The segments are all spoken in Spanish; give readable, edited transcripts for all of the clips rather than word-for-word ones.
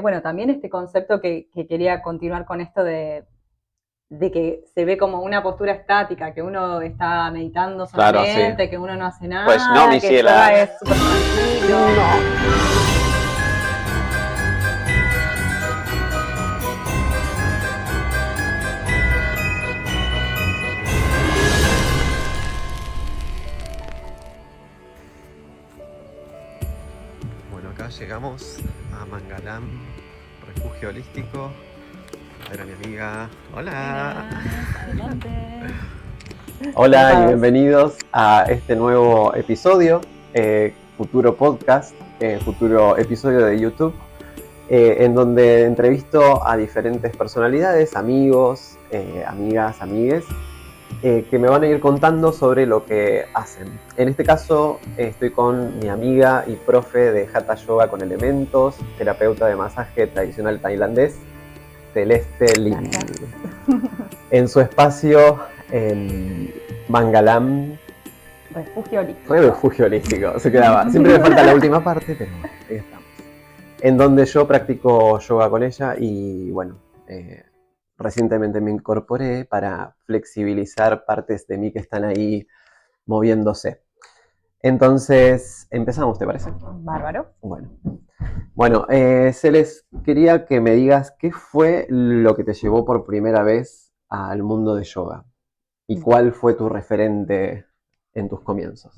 Bueno, también este concepto que quería continuar con esto de que se ve como una postura estática, que uno está meditando Claro, sí. solamente, que uno no hace Pues no, nada, mi que ciela. yoga es súper tranquilo. No. Bueno, acá llegamos a Mangalam, refugio holístico. A ver a mi amiga. Hola. Adelante. Hola y Sentados. bienvenidos a este nuevo episodio, futuro podcast, futuro episodio de YouTube, en donde entrevisto a diferentes personalidades, amigos, amigas, amigues, que me van a ir contando sobre lo que hacen. En este caso estoy con mi amiga y profe de Hatha Yoga con elementos, terapeuta de masaje tradicional tailandés, Celeste Lim. En su espacio en Mangalam. Refugio holístico. Refugio holístico, se quedaba. Siempre me falta la última parte, pero bueno, ahí estamos. En donde yo practico yoga con ella y bueno, recientemente me incorporé para flexibilizar partes de mí que están ahí moviéndose. Entonces, empezamos, ¿te parece? Bárbaro. Bueno, Celes, quería que me digas qué fue lo que te llevó por primera vez al mundo de yoga y cuál fue tu referente en tus comienzos.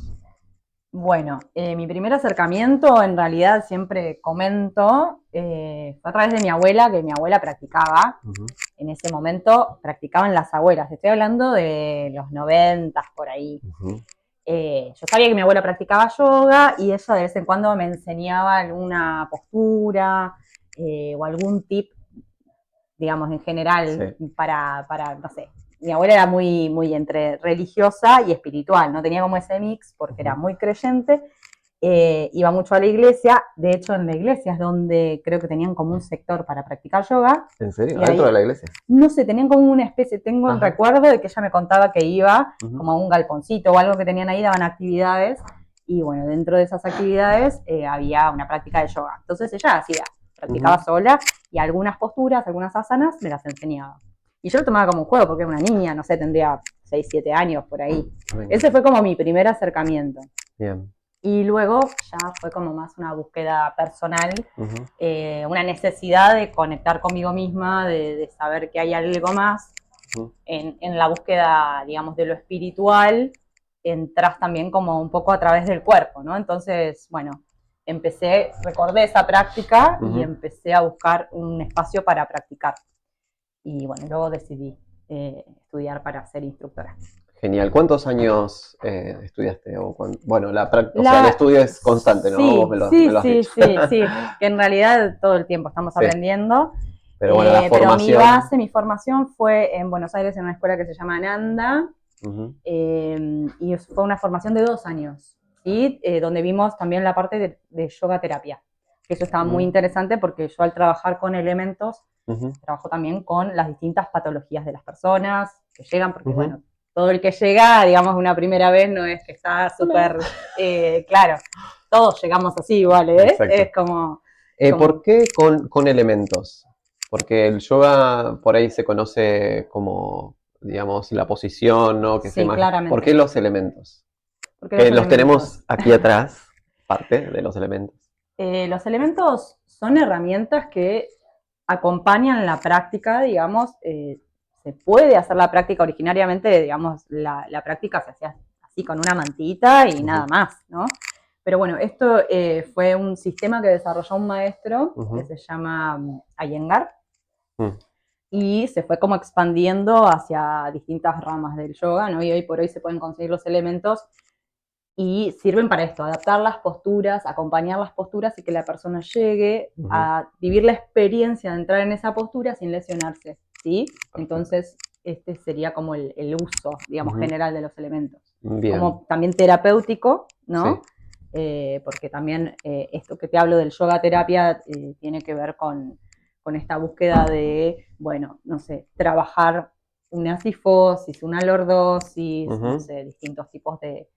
Bueno, mi primer acercamiento, en realidad siempre comento, fue a través de mi abuela, que mi abuela practicaba. En ese momento practicaban las abuelas. Estoy hablando de los 90 por ahí. Yo sabía que mi abuela practicaba yoga y ella de vez en cuando me enseñaba alguna postura o algún tip, digamos, en general, Sí. para, no sé. Mi abuela era muy entre religiosa y espiritual, no tenía como ese mix porque era muy creyente. Iba mucho a la iglesia, de hecho en la iglesia es donde creo que tenían como un sector para practicar yoga. ¿En serio? Y ¿Adentro ahí, de la iglesia? no sé, tenían como una especie, tengo el recuerdo de que ella me contaba que iba como a un galponcito o algo que tenían ahí, daban actividades, y bueno, dentro de esas actividades había una práctica de yoga. Entonces ella practicaba sola, y algunas posturas, algunas asanas, me las enseñaba. Y yo lo tomaba como un juego porque era una niña, no sé, tendría 6, 7 años por ahí. Ese fue como mi primer acercamiento. Bien. Y luego ya fue como más una búsqueda personal, una necesidad de conectar conmigo misma, de saber que hay algo más. En la búsqueda, digamos, de lo espiritual, entras también como un poco a través del cuerpo, ¿no? Entonces, bueno, recordé esa práctica y empecé a buscar un espacio para practicar. Y bueno, luego decidí estudiar para ser instructora. Genial. ¿Cuántos años estudiaste? Bueno, o sea, el estudio es constante, ¿no? Sí, Vos me lo has dicho. sí, que en realidad todo el tiempo estamos aprendiendo. Pero bueno, la pero mi formación. base, mi formación fue en Buenos Aires en una escuela que se llama Ananda, y fue una formación de 2 años, ¿sí? Donde vimos también la parte de yoga terapia. Eso estaba muy interesante porque yo, al trabajar con elementos, trabajo también con las distintas patologías de las personas que llegan, porque bueno, todo el que llega, digamos, una primera vez no es que está súper, claro, todos llegamos así igual, ¿eh? Exacto. Es como... ¿Por qué con elementos? Porque el yoga por ahí se conoce como, digamos, la posición, ¿no? Que sí, claramente. ¿Por qué los elementos? Porque Que los los tenemos aquí atrás, parte de los elementos. Los elementos son herramientas que acompañan la práctica, digamos. Se puede hacer la práctica originariamente, digamos, la práctica se hacía así con una mantita y nada más, ¿no? Pero bueno, esto fue un sistema que desarrolló un maestro que se llama Iyengar, y se fue como expandiendo hacia distintas ramas del yoga, ¿no? Y hoy por hoy se pueden conseguir los elementos y sirven para esto, adaptar las posturas, acompañar las posturas y que la persona llegue a vivir la experiencia de entrar en esa postura sin lesionarse, ¿sí? Entonces, este sería como el uso, digamos, general de los elementos. Bien. Como también terapéutico, ¿no? Sí. Porque también esto que te hablo del yoga terapia tiene que ver con esta búsqueda de, bueno, no sé, trabajar una sifosis, una lordosis, no sé, distintos tipos de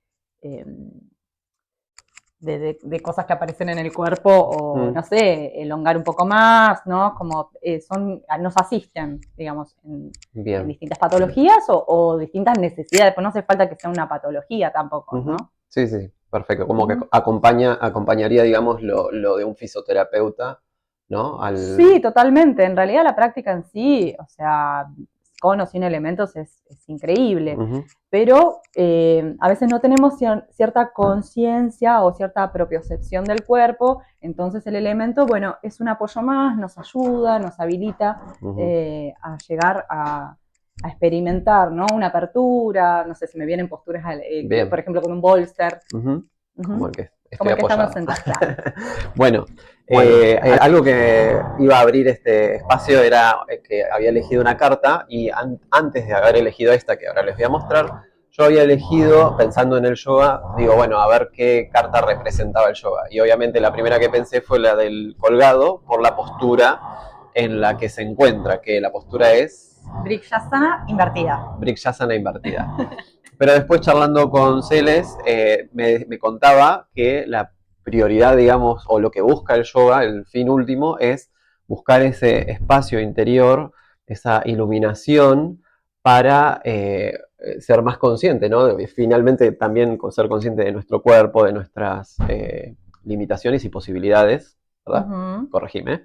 de cosas que aparecen en el cuerpo o, no sé, elongar un poco más, ¿no? Como nos asisten, digamos, en distintas patologías o distintas necesidades, pues no hace falta que sea una patología tampoco, ¿no? Sí, sí, perfecto. Como que acompañaría, digamos, lo de un fisioterapeuta, ¿no? Sí, totalmente. En realidad la práctica en sí, o sea, con o sin elementos es increíble. Pero a veces no tenemos cierta conciencia o cierta propiocepción del cuerpo, entonces el elemento, bueno, es un apoyo más, nos ayuda, nos habilita a llegar a experimentar, ¿no? Una apertura, no sé, si me vienen posturas, por ejemplo, con un bolster. Como el que Como estoy el que apoyado. estamos sentados, claro. Bueno, algo que iba a abrir este espacio era que había elegido una carta y antes de haber elegido esta que ahora les voy a mostrar, yo había elegido, pensando en el yoga, digo, bueno, a ver qué carta representaba el yoga. Y obviamente la primera que pensé fue la del colgado por la postura en la que se encuentra, que la postura es... Vrikshasana invertida. Vrikshasana invertida. Pero después charlando con Celes, me contaba que la prioridad, digamos, o lo que busca el yoga, el fin último, es buscar ese espacio interior, esa iluminación para ser más consciente, ¿no? Finalmente también ser consciente de nuestro cuerpo, de nuestras limitaciones y posibilidades, ¿verdad? Corregime.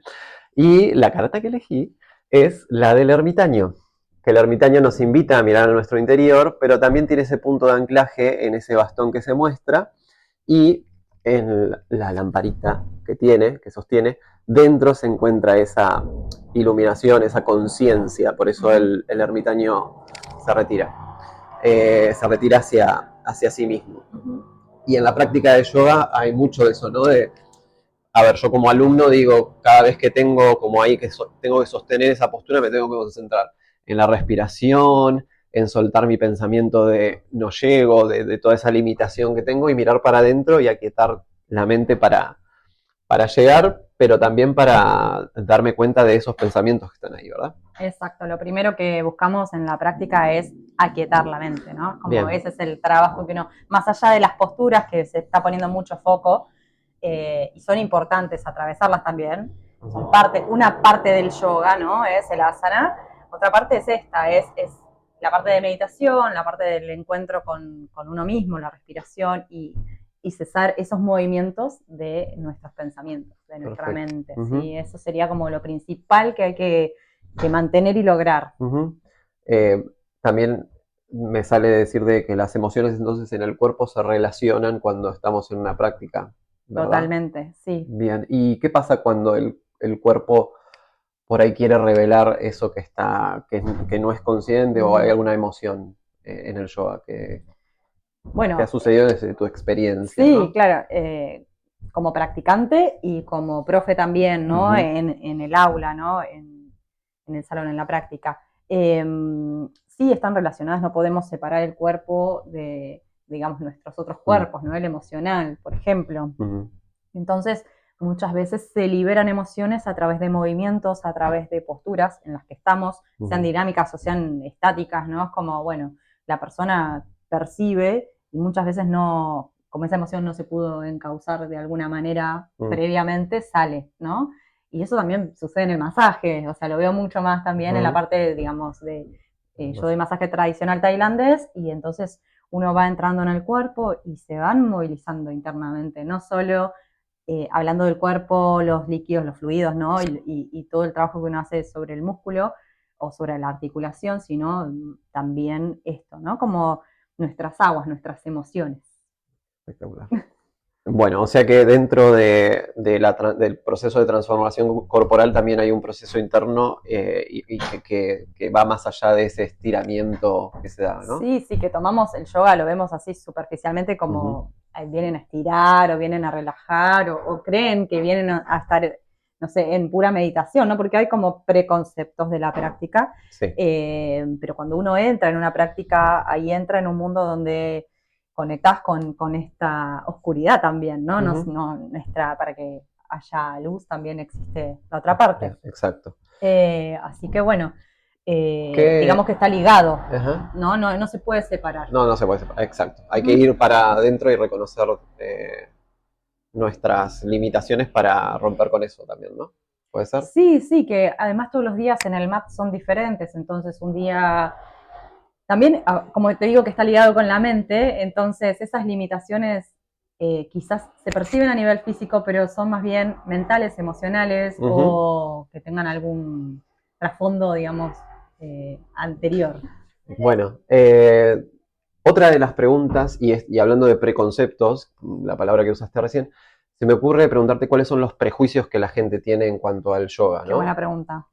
Y la carta que elegí es la del ermitaño, que el ermitaño nos invita a mirar a nuestro interior, pero también tiene ese punto de anclaje en ese bastón que se muestra y en la lamparita que sostiene, dentro se encuentra esa iluminación, esa conciencia, por eso el ermitaño se retira hacia sí mismo. Y en la práctica de yoga hay mucho de eso, ¿no? A ver, yo como alumno digo, cada vez que tengo como ahí que tengo que sostener esa postura, me tengo que concentrar en la respiración, en soltar mi pensamiento de no llego, de toda esa limitación que tengo y mirar para adentro y aquietar la mente para llegar, pero también para darme cuenta de esos pensamientos que están ahí, ¿verdad? Exacto, lo primero que buscamos en la práctica es aquietar la mente, ¿no? Como Bien. ese es el trabajo que uno, más allá de las posturas que se está poniendo mucho foco, y son importantes atravesarlas también, son una parte del yoga, ¿no? Es el asana, otra parte es esta, es la parte de meditación, la parte del encuentro con uno mismo, la respiración y cesar esos movimientos de nuestros pensamientos, de nuestra mente, ¿sí? Eso sería como lo principal que hay que mantener y lograr. También me sale decir de que las emociones entonces en el cuerpo se relacionan cuando estamos en una práctica, ¿verdad? Totalmente, sí. Bien, ¿y qué pasa cuando el cuerpo por ahí quiere revelar eso que no es consciente o hay alguna emoción en el yoga que ha sucedido desde tu experiencia? Sí, ¿no? claro. Como practicante y como profe también, ¿no? En el aula, ¿no? En el salón, en la práctica. Sí, están relacionadas, no podemos separar el cuerpo de, digamos, nuestros otros cuerpos, ¿no? El emocional, por ejemplo. Entonces, muchas veces se liberan emociones a través de movimientos, a través de posturas en las que estamos, sean dinámicas o sean estáticas, ¿no? Es como, bueno, la persona percibe y muchas veces no, como esa emoción no se pudo encauzar de alguna manera previamente, sale, ¿no? Y eso también sucede en el masaje, o sea, lo veo mucho más también en la parte, digamos, yo doy masaje tradicional tailandés y entonces uno va entrando en el cuerpo y se van movilizando internamente, no solo hablando del cuerpo, los líquidos, los fluidos, ¿no? Y todo el trabajo que uno hace sobre el músculo o sobre la articulación, sino también esto, ¿no? Como nuestras aguas, nuestras emociones. Espectacular. Bueno, o sea que dentro del proceso de transformación corporal también hay un proceso interno y que va más allá de ese estiramiento que se da, ¿no? Sí, sí, que tomamos el yoga, lo vemos así superficialmente como vienen a estirar o vienen a relajar o creen que vienen a estar, no sé, en pura meditación, ¿no? Porque hay como preconceptos de la práctica, pero cuando uno entra en una práctica, ahí entra en un mundo donde conectás con esta oscuridad también, ¿no? Para que haya luz también existe la otra parte. Exacto. Así que bueno, digamos que está ligado, no se puede separar. No se puede separar, exacto. Hay que ir para adentro y reconocer nuestras limitaciones para romper con eso también, ¿no? ¿Puede ser? Sí, sí, que además todos los días en el mat son diferentes, entonces un día también, como te digo, que está ligado con la mente, entonces esas limitaciones quizás se perciben a nivel físico, pero son más bien mentales, emocionales o que tengan algún trasfondo, digamos, anterior. Bueno, otra de las preguntas, y hablando de preconceptos, la palabra que usaste recién, se me ocurre preguntarte cuáles son los prejuicios que la gente tiene en cuanto al yoga, Qué ¿no? buena pregunta.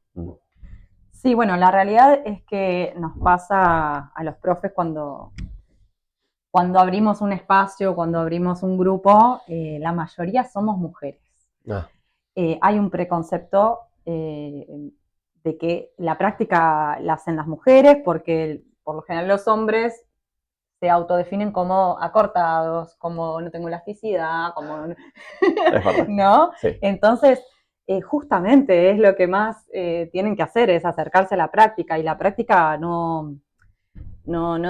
Sí, bueno, la realidad es que nos pasa a los profes cuando abrimos un espacio, cuando abrimos un grupo, la mayoría somos mujeres. Hay un preconcepto de que la práctica la hacen las mujeres porque por lo general los hombres se autodefinen como acortados, como no tengo elasticidad, como ¿no? Sí. Entonces, justamente es lo que más tienen que hacer, es acercarse a la práctica, y la práctica no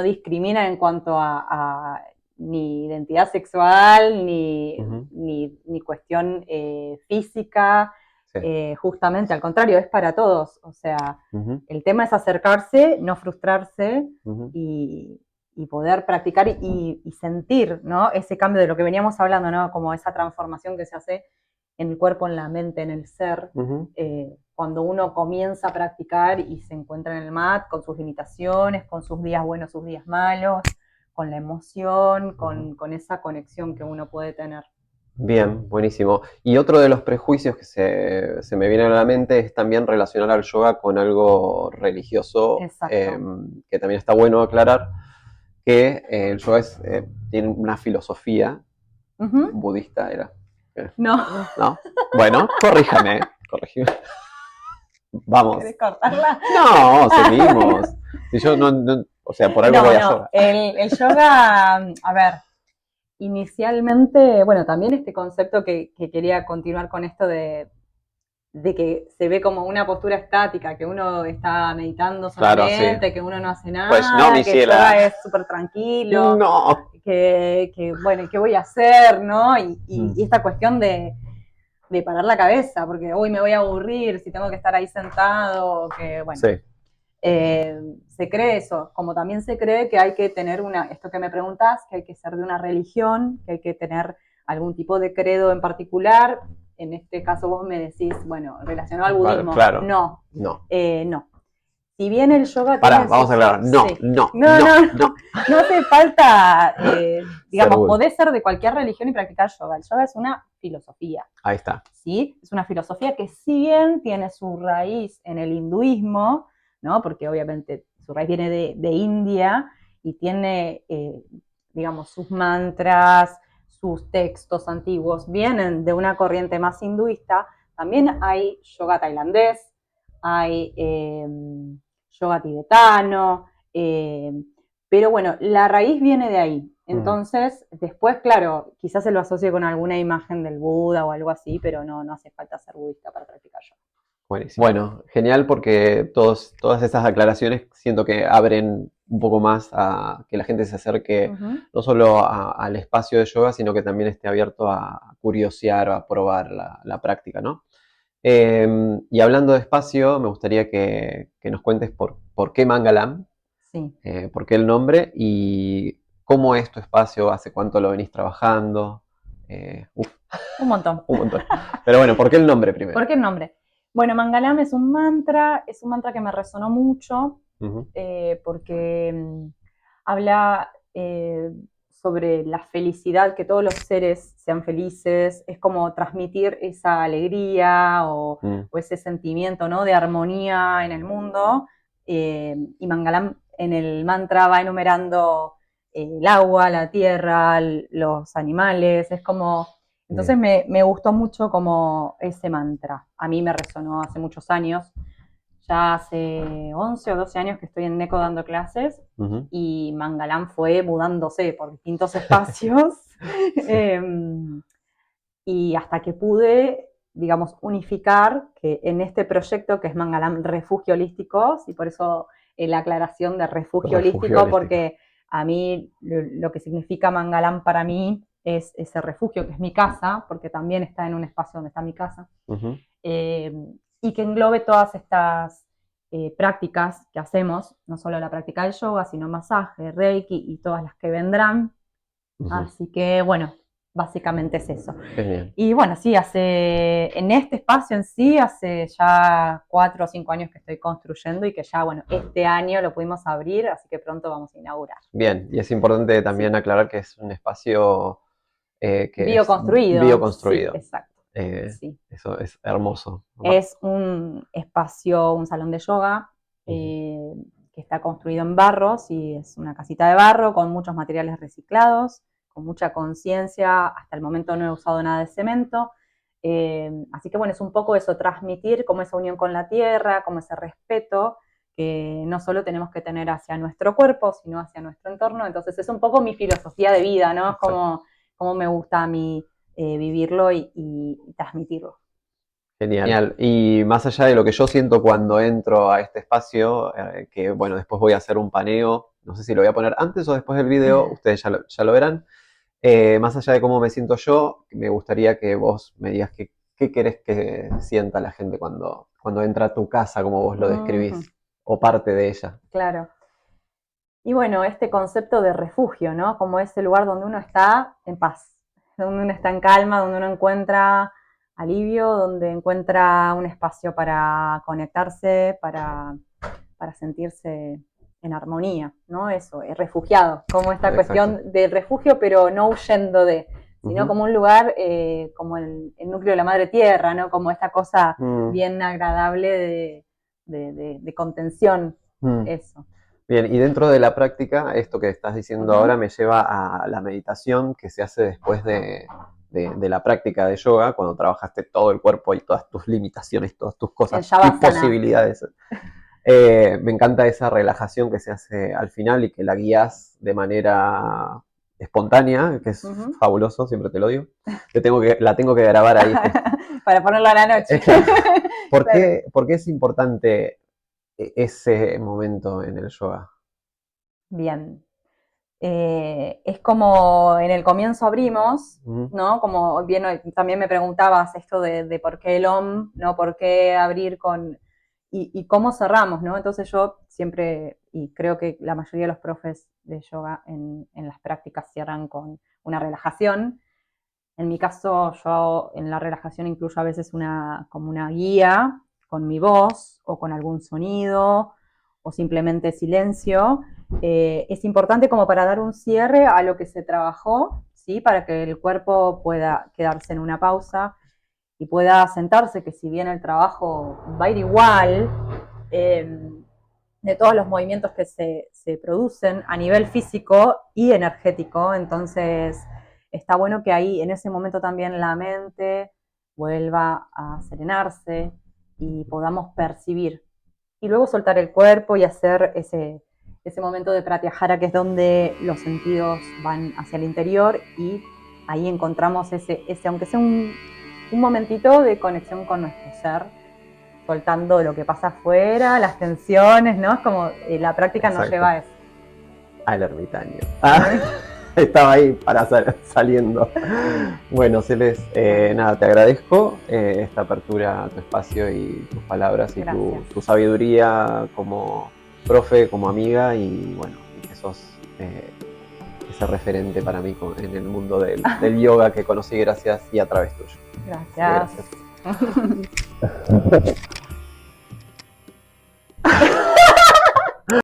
discrimina en cuanto a ni identidad sexual, ni cuestión física, sí. Justamente al contrario, es para todos. O sea, el tema es acercarse, no frustrarse y poder practicar y sentir, ¿no? Ese cambio de lo que veníamos hablando, ¿no? Como esa transformación que se hace en el cuerpo, en la mente, en el ser, cuando uno comienza a practicar y se encuentra en el mat con sus limitaciones, con sus días buenos, sus días malos, con la emoción, con esa conexión que uno puede tener. Bien, buenísimo. Y otro de los prejuicios que se me viene a la mente es también relacionar al yoga con algo religioso, que también está bueno aclarar que el yoga tiene una filosofía budista, ¿era? No. ¿No? Bueno, corríjame. Vamos. ¿Querés cortarla? No, seguimos. Si yo no, o sea, por algo voy a yoga. El yoga, a ver, inicialmente, bueno, también este concepto que quería continuar con esto de que se ve como una postura estática, que uno está meditando solamente, claro, sí. Que uno no hace nada, pues no, que el yoga es súper tranquilo, no. que bueno, ¿qué voy a hacer? ¿No? Y esta cuestión de parar la cabeza, porque uy, me voy a aburrir si tengo que estar ahí sentado, que bueno. Sí. Se cree eso, como también se cree que hay que tener esto que me preguntás, que hay que ser de una religión, que hay que tener algún tipo de credo en particular. En este caso vos me decís, bueno, relacionado al budismo. Claro. No. No. No. Si bien el yoga tiene... vamos a aclarar. No, sí. no. No hace falta, digamos, podés ser de cualquier religión y practicar yoga. El yoga es una filosofía. Ahí está. ¿Sí? Es una filosofía que si bien tiene su raíz en el hinduismo, ¿no? Porque obviamente su raíz viene de India y tiene, digamos, sus mantras, sus textos antiguos vienen de una corriente más hinduista. También hay yoga tailandés, hay yoga tibetano, pero bueno, la raíz viene de ahí. Entonces, después, claro, quizás se lo asocie con alguna imagen del Buda o algo así, pero no hace falta ser budista para practicar yoga. Buenísimo. Bueno, genial, porque todas esas aclaraciones siento que abren un poco más a que la gente se acerque no solo al espacio de yoga, sino que también esté abierto a curiosear o a probar la práctica, ¿no? Y hablando de espacio, me gustaría que nos cuentes por qué Mangalam, sí. Por qué el nombre y cómo es tu espacio, hace cuánto lo venís trabajando. Un montón. Un montón. Pero bueno, ¿por qué el nombre primero? ¿Por qué el nombre? Bueno, Mangalam es un mantra que me resonó mucho, porque habla sobre la felicidad, que todos los seres sean felices, es como transmitir esa alegría o ese sentimiento, ¿no?, de armonía en el mundo, y Mangalam en el mantra va enumerando el agua, la tierra, los animales, es como... Entonces me gustó mucho como ese mantra. A mí me resonó hace muchos años. Ya hace 11 o 12 años que estoy en NECO dando clases, y Mangalam fue mudándose por distintos espacios. Y hasta que pude, digamos, unificar que en este proyecto que es Mangalam Refugio Holístico, y por eso la aclaración de refugio holístico, porque a mí lo que significa Mangalam para mí es ese refugio que es mi casa, porque también está en un espacio donde está mi casa, y que englobe todas estas prácticas que hacemos, no solo la práctica del yoga, sino masaje, reiki y todas las que vendrán. Así que, bueno, básicamente es eso. Genial. Y bueno, sí, en este espacio en sí, hace ya 4 o 5 años que estoy construyendo y que ya, bueno, este año lo pudimos abrir, así que pronto vamos a inaugurar. Bien, y es importante también aclarar que es un espacio que Bioconstruido. es bioconstruido. Sí, exacto. Sí. Eso es hermoso. Es un espacio, un salón de yoga que está construido en barros y es una casita de barro con muchos materiales reciclados, con mucha conciencia. Hasta el momento no he usado nada de cemento. Así que bueno, es un poco eso, transmitir como esa unión con la tierra, como ese respeto que no solo tenemos que tener hacia nuestro cuerpo, sino hacia nuestro entorno. Entonces es un poco mi filosofía de vida, ¿no? Como me gusta a mí vivirlo y transmitirlo. Genial. Y más allá de lo que yo siento cuando entro a este espacio, que bueno, después voy a hacer un paneo, no sé si lo voy a poner antes o después del video, ustedes ya lo verán. Más allá de cómo me siento yo, me gustaría que vos me digas qué querés que sienta la gente cuando entra a tu casa, como vos lo describís, o parte de ella. Claro. Y bueno, este concepto de refugio, ¿no? Como ese lugar donde uno está en paz, donde uno está en calma, donde uno encuentra alivio, donde encuentra un espacio para conectarse, para sentirse en armonía, ¿no? Eso, refugiado, como esta cuestión del refugio, pero no huyendo de, sino como un lugar como el núcleo de la madre tierra, ¿no? Como esta cosa bien agradable de contención, eso. Bien, y dentro de la práctica, esto que estás diciendo ahora me lleva a la meditación que se hace después de la práctica de yoga, cuando trabajaste todo el cuerpo y todas tus limitaciones, todas tus cosas y posibilidades. Me encanta esa relajación que se hace al final y que la guías de manera espontánea, que es fabuloso, siempre te lo digo. La tengo que grabar ahí. Para ponerla a la noche. ¿Por qué es importante ese momento en el yoga? Bien. Es como en el comienzo abrimos, ¿no? Como bien también me preguntabas esto de por qué el OM, ¿no? ¿Por qué abrir con... Y cómo cerramos, ¿no? Entonces yo siempre, y creo que la mayoría de los profes de yoga en las prácticas cierran con una relajación. En mi caso, yo en la relajación incluyo a veces como una guía con mi voz o con algún sonido o simplemente silencio. Es importante como para dar un cierre a lo que se trabajó, ¿sí? Para que el cuerpo pueda quedarse en una pausa y pueda sentarse, que si bien el trabajo va a ir igual, de todos los movimientos que se producen a nivel físico y energético, entonces está bueno que ahí en ese momento también la mente vuelva a serenarse y podamos percibir. Y luego soltar el cuerpo y hacer ese momento de pratyahara, que es donde los sentidos van hacia el interior y ahí encontramos ese aunque sea un momentito de conexión con nuestro ser, soltando lo que pasa afuera, las tensiones, ¿no? Es como la práctica nos lleva a eso. Al ermitaño. Estaba ahí para saliendo. Bueno, Celes, nada, te agradezco esta apertura a tu espacio y tus palabras y tu sabiduría como profe, como amiga y bueno, que sos ese referente para mí en el mundo del yoga que conocí gracias y a través tuyo. Gracias.